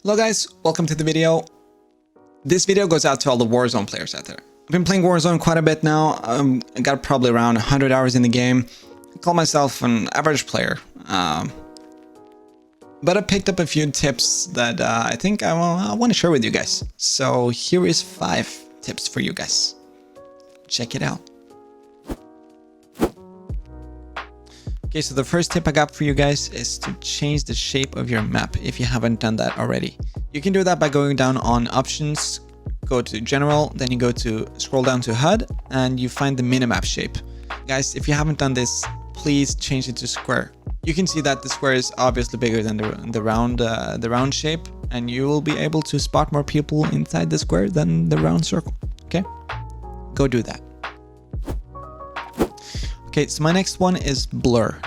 Hello guys, welcome to the video. This video goes out to all the Warzone players out there. I've been playing Warzone quite a bit now. I got probably around 100 hours in the game. I call myself an average player. But I picked up a few tips that I think I want to share with you guys. So here is 5 tips for you guys. Check it out. Okay, so the first tip I got for you guys is to change the shape of your map if you haven't done that already. You can do that by going down on options, go to general, then you go to scroll down to HUD and you find the minimap shape. Guys, if you haven't done this, please change it to square. You can see that the square is obviously bigger than the round shape, and you will be able to spot more people inside the square than the round circle. Okay, go do that. Okay, so my next one is blur.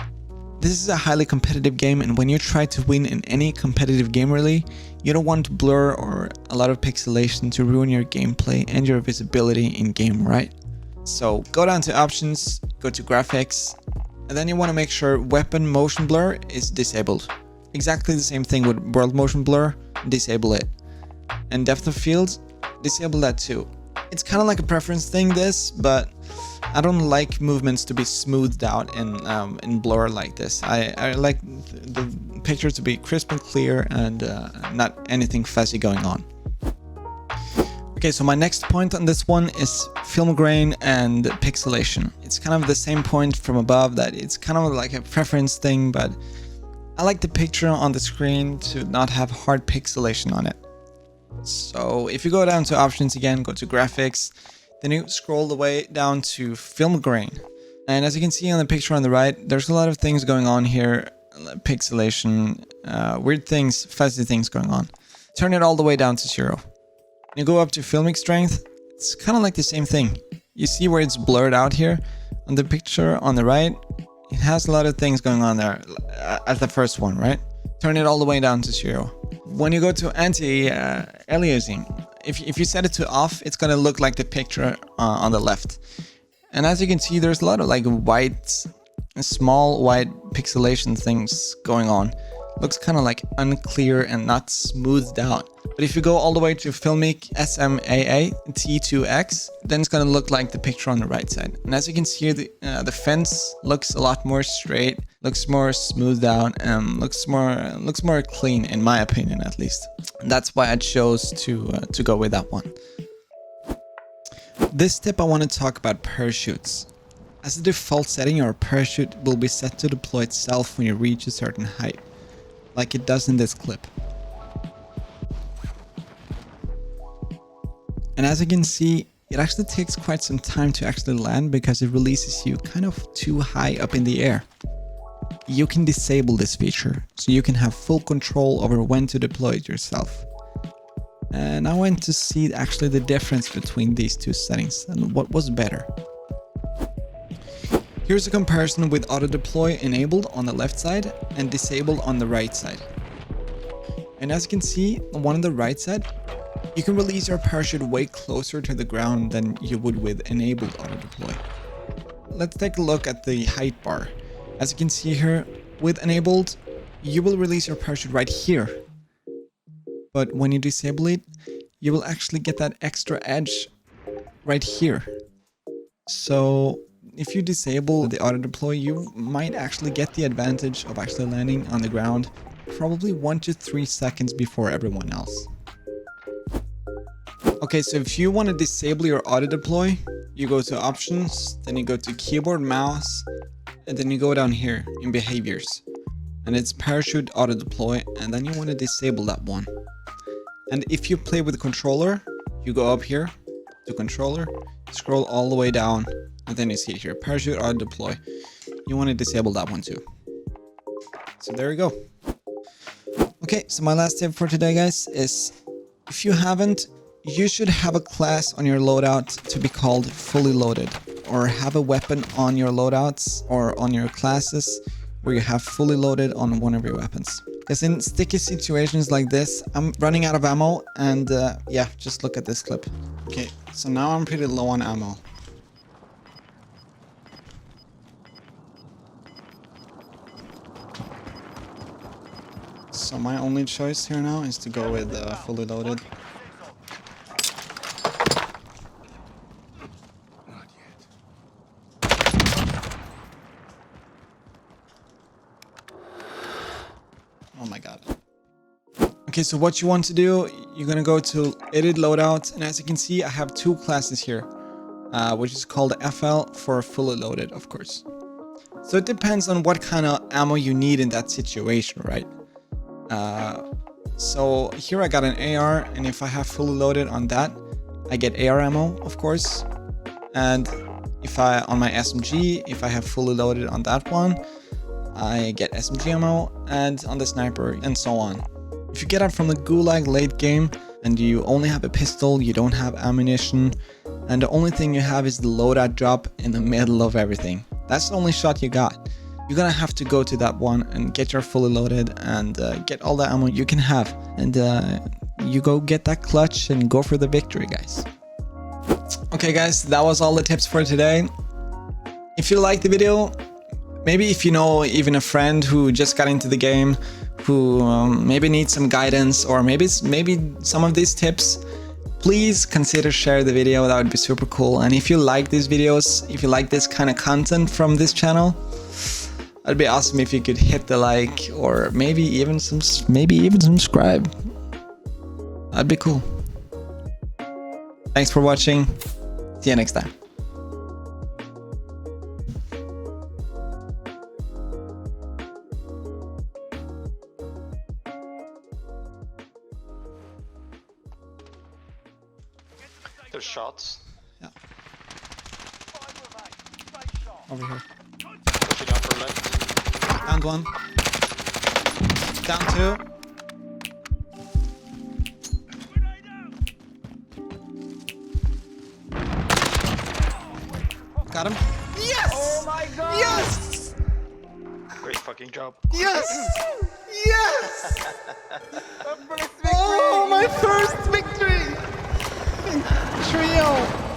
This is a highly competitive game, and when you try to win in any competitive game really, you don't want blur or a lot of pixelation to ruin your gameplay and your visibility in game, right? So go down to options, go to graphics, and then you want to make sure weapon motion blur is disabled. Exactly the same thing with world motion blur, disable it. And depth of field, disable that too. It's kind of like a preference thing this, but I don't like movements to be smoothed out in blur like this. I like the picture to be crisp and clear and not anything fuzzy going on. Okay, so my next point on this one is film grain and pixelation. It's kind of the same point from above, that it's kind of like a preference thing, but I like the picture on the screen to not have hard pixelation on it. So if you go down to options again, go to graphics, then you scroll the way down to film grain. And as you can see on the picture on the right, there's a lot of things going on here. Pixelation, weird things, fuzzy things going on. Turn it all the way down to 0. You go up to filmic strength, it's kind of like the same thing. You see where it's blurred out here? On the picture on the right, it has a lot of things going on there, as the first one, right? Turn it all the way down to 0. When you go to anti-aliasing, if you set it to off, it's gonna look like the picture on the left. And as you can see, there's a lot of like small white pixelation things going on. Looks kind of like unclear and not smoothed out. But if you go all the way to filmic SMAA T2X, then it's gonna look like the picture on the right side. And as you can see, the fence looks a lot more straight, looks more smoothed out, and looks more clean, in my opinion at least. And that's why I chose to go with that one. This tip I want to talk about parachutes. As a default setting, your parachute will be set to deploy itself when you reach a certain height, like it does in this clip. And as you can see, it actually takes quite some time to actually land because it releases you kind of too high up in the air. You can disable this feature, so you can have full control over when to deploy it yourself. And I went to see actually the difference between these two settings and what was better. Here's a comparison with auto deploy enabled on the left side and disabled on the right side. And as you can see, on one on the right side, you can release your parachute way closer to the ground than you would with enabled auto deploy. Let's take a look at the height bar. As you can see here, with enabled, you will release your parachute right here. But when you disable it, you will actually get that extra edge right here. So if you disable the auto deploy, you might actually get the advantage of actually landing on the ground probably 1 to 3 seconds before everyone else. Okay, so if you want to disable your auto deploy, you go to options, then you go to keyboard, mouse, and then you go down here in behaviors. And it's parachute auto deploy, and then you want to disable that one. And if you play with the controller, you go up here to controller, scroll all the way down, and then you see here, parachute auto deploy. You want to disable that one too. So there you go. Okay, so my last tip for today, guys, is if you haven't, you should have a class on your loadout to be called fully loaded, or have a weapon on your loadouts or on your classes where you have fully loaded on one of your weapons. Because in sticky situations like this, I'm running out of ammo, and yeah, just look at this clip. Okay, so now I'm pretty low on ammo. So my only choice here now is to go with fully loaded. Oh my god. Okay, so what you want to do, you're gonna go to edit loadout, and as you can see, I have two classes here, which is called FL for fully loaded, of course. So it depends on what kind of ammo you need in that situation, right? So here I got an AR, and if I have fully loaded on that, I get AR ammo, of course. And if I, on my SMG, if I have fully loaded on that one, I get SMG ammo, and on the sniper, and so on. If you get out from the gulag late game, and you only have a pistol, you don't have ammunition, and the only thing you have is the loadout drop in the middle of everything. That's the only shot you got. You're gonna have to go to that one and get your fully loaded and get all the ammo you can have. And you go get that clutch and go for the victory, guys. Okay guys, that was all the tips for today. If you liked the video, maybe if you know even a friend who just got into the game, who maybe needs some guidance, or maybe some of these tips, please consider share the video. That would be super cool. And if you like these videos, if you like this kind of content from this channel, it'd be awesome if you could hit the like, or maybe even subscribe. That'd be cool. Thanks for watching. See you next time. There's shots. Yeah. Over here. Pushing upper left. Down one. Down two. Got him. Yes! Oh my god! Yes! Great fucking job. Yes! Yes! Oh, my first victory! Trio!